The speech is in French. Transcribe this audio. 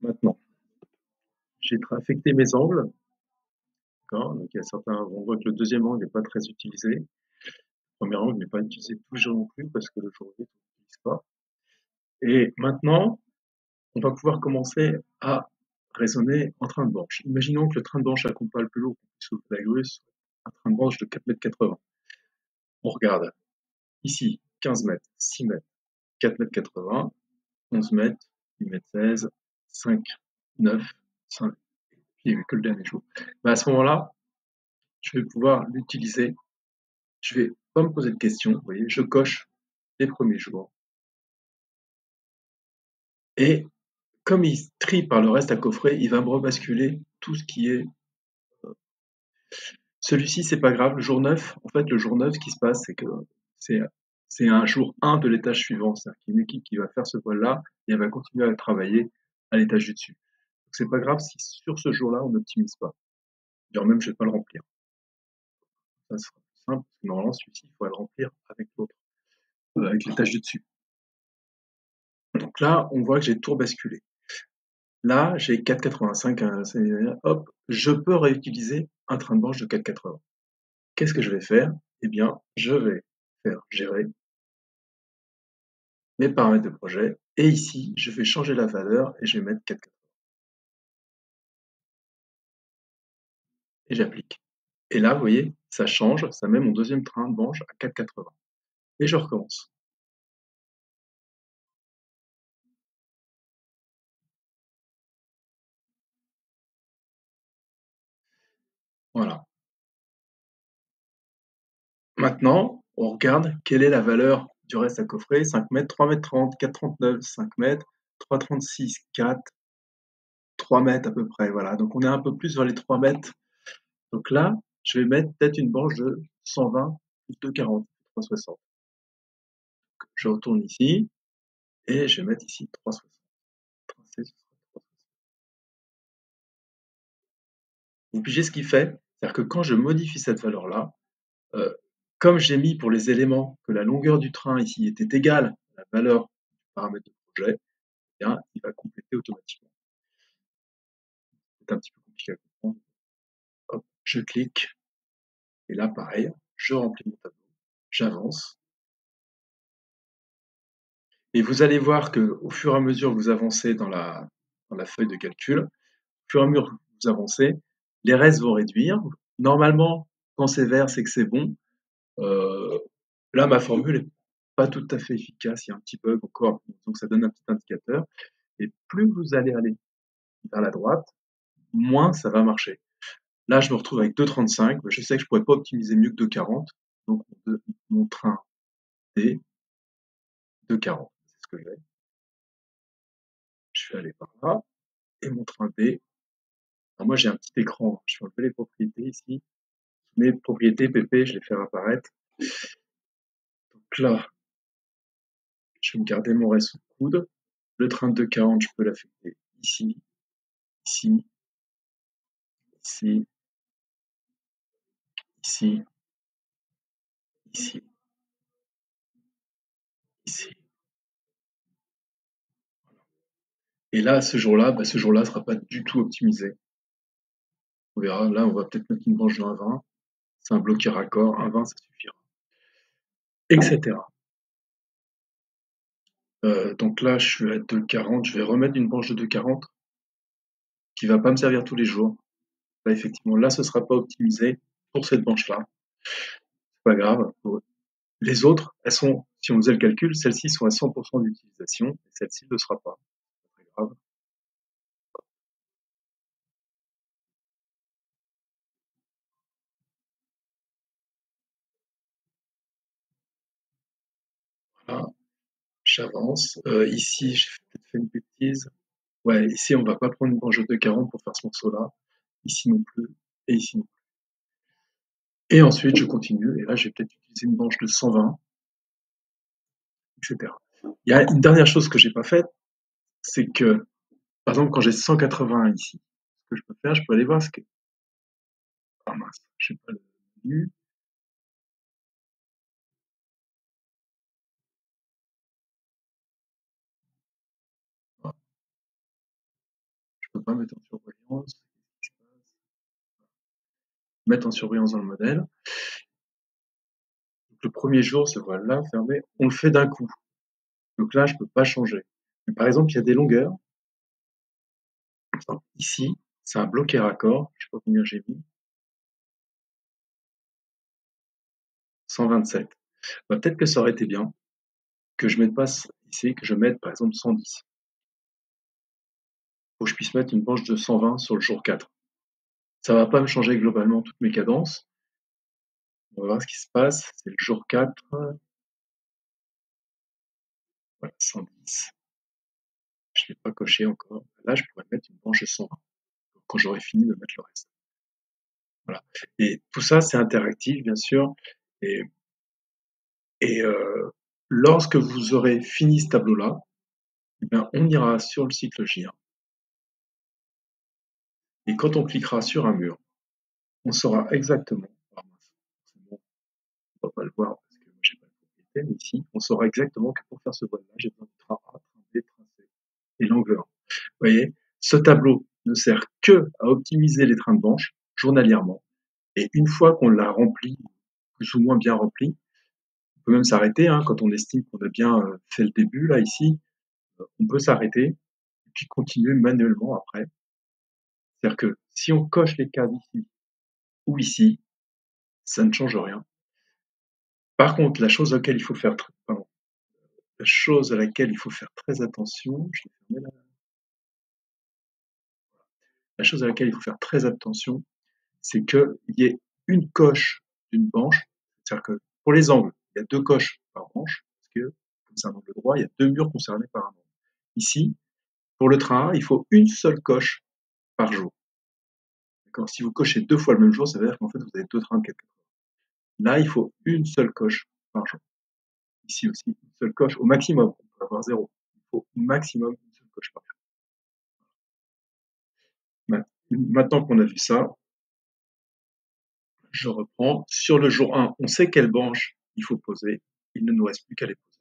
Maintenant, j'ai affecté mes angles, d'accord? Donc il y a certains, on voit que le deuxième angle n'est pas très utilisé. Le premier angle n'est pas utilisé tous les jours non plus parce que le jour J, on n'utilise pas. Et maintenant, on va pouvoir commencer à raisonner en train de branche. Imaginons que le train de branche à compas le plus lourd qu'on puisse soulever la grue soit un train de branche de 4,80 m. On regarde ici 15 mètres, 6 mètres, 4,80 m, 11 mètres, 8 mètres 16, 5, 9, 5, puis il n'y avait que le dernier jour. À ce moment-là, je vais pouvoir l'utiliser. Je vais pas me poser de questions, vous voyez, je coche les premiers jours. Et comme il trie par le reste à coffret, il va me rebasculer tout ce qui est. Celui-ci, c'est pas grave, le jour 9, en fait, le jour 9, ce qui se passe, c'est que c'est c'est un jour 1 de l'étage suivant. C'est-à-dire qu'il y a une équipe qui va faire ce vol-là et elle va continuer à travailler à l'étage du dessus. Donc c'est pas grave si sur ce jour-là, on n'optimise pas. D'ailleurs même, je vais pas le remplir. Ça sera plus simple, parce que normalement, celui-ci, il faudrait le remplir avec l'autre, avec l'étage du dessus. Donc là, on voit que j'ai tout basculé. Là, j'ai 4,85, hop, je peux réutiliser un train de branche de 4,80. Qu'est-ce que je vais faire? Eh bien, je vais faire gérer mes paramètres de projet, et ici, je vais changer la valeur et je vais mettre 4,80. Et j'applique. Et là, vous voyez, ça change, ça met mon deuxième train de branche à 4,80. Et je recommence. Voilà. Maintenant, on regarde quelle est la valeur du reste à coffrer. 5 mètres, 3 mètres 30, 4,39, 5 mètres, 3,36, 4, 3 mètres à peu près. Voilà. Donc on est un peu plus vers les 3 mètres. Donc là, je vais mettre peut-être une branche de 120 plus 2,40, 3,60. Je retourne ici et je vais mettre ici 3,60. Vous pigez ce qu'il fait? C'est-à-dire que quand je modifie cette valeur-là, euh, comme j'ai mis pour les éléments que la longueur du train ici était égale à la valeur du paramètre de projet, eh bien, il va compléter automatiquement. C'est un petit peu compliqué à comprendre. Hop, je clique, et là, pareil, je remplis mon tableau, j'avance, et vous allez voir que au fur et à mesure que vous avancez dans la feuille de calcul, au fur et à mesure que vous avancez, les restes vont réduire. Normalement, quand c'est vert, c'est que c'est bon. Euh, Là, ma formule est pas tout à fait efficace, il y a un petit bug encore, donc ça donne un petit indicateur. Et plus vous allez aller vers la droite, moins ça va marcher. Là, je me retrouve avec 2,35. Je sais que je pourrais pas optimiser mieux que 2,40. Donc, mon train D, 2,40. C'est ce que j'ai. Je vais aller par là. Et mon train D. Alors moi, j'ai un petit écran. Je vais enlever les propriétés ici. Mes propriétés PP, je les fais apparaître. Donc là, je vais me garder mon reste sous le coude. Le train de 2,40, je peux l'affecter ici, ici, ici, ici, ici, ici. Et là, ce jour-là ne sera pas du tout optimisé. On verra. Là, on va peut-être mettre une branche de 1,20. C'est un bloqueur raccord. 1,20, ça suffira. Etc. Donc là, je suis à 2,40. Je vais remettre une branche de 2,40 qui va pas me servir tous les jours. Là, effectivement, là, ce sera pas optimisé pour cette branche-là. C'est pas grave. Les autres, elles sont, si on faisait le calcul, celles-ci sont à 100% d'utilisation et celle-ci ne le sera pas. C'est pas grave. Voilà, j'avance. Ici, j'ai peut-être fait une bêtise. Ouais, ici, on va pas prendre une branche de 2,40 pour faire ce morceau-là. Ici non plus. Et ici non plus. Et ensuite, je continue. Et là, j'ai peut-être utilisé une branche de 120, etc. Il y a une dernière chose que j'ai pas faite, c'est que, par exemple, quand j'ai 180 ici, ce que je peux faire, je peux aller voir ce que. Ah mince, je n'ai pas le menu. va mettre en surbrillance. Mettre en surbrillance dans le modèle. Donc, le premier jour, se voit là, fermé. On le fait d'un coup. Donc là, je ne peux pas changer. Mais par exemple, il y a des longueurs. Ici, c'est un bloqué raccord. Je ne sais pas combien j'ai mis. 127. Bah, peut-être que ça aurait été bien que je mette pas ici, que je mette par exemple 110. Faut que je puisse mettre une branche de 120 sur le jour 4. Ça va pas me changer globalement toutes mes cadences. On va voir ce qui se passe. C'est le jour 4. Voilà, 110. Je ne l'ai pas coché encore. Là, je pourrais mettre une branche de 120 quand j'aurai fini de mettre le reste. Voilà. Et tout ça, c'est interactif, bien sûr. Et, et lorsque vous aurez fini ce tableau-là, eh bien, on ira sur le cycle J1. Et quand on cliquera sur un mur, on saura exactement, ah mince, c'est bon, on ne va pas le voir parce que moi j'ai pas le propriété, mais ici, on saura exactement que pour faire ce vol-là, j'ai besoin de train A, train B, train C et l'angle 1. Vous voyez, ce tableau ne sert que à optimiser les trains de banche journalièrement. Et une fois qu'on l'a rempli, plus ou moins bien rempli, on peut même s'arrêter hein, quand on estime qu'on a bien fait le début, là, ici, on peut s'arrêter et puis continuer manuellement après. C'est-à-dire que si on coche les cases ici ou ici, ça ne change rien. Par contre, la chose à laquelle il faut faire, pardon, la chose à laquelle il faut faire très attention, je vais fermer là. La chose à laquelle il faut faire très attention, c'est qu'il y ait une coche d'une branche, c'est-à-dire que pour les angles, il y a 2 coches par branche, parce que comme c'est un angle droit, il y a 2 murs concernés par un angle. Ici, pour le train A, il faut une seule coche par jour. D'accord. Si vous cochez 2 fois le même jour, ça veut dire qu'en fait vous avez 2 trains de quelque part. Là, il faut une seule coche par jour. Ici aussi, une seule coche au maximum. On peut avoir 0. Il faut au maximum une seule coche par jour. Maintenant qu'on a vu ça, je reprends. Sur le jour 1, on sait quelle branche il faut poser. Il ne nous reste plus qu'à les poser.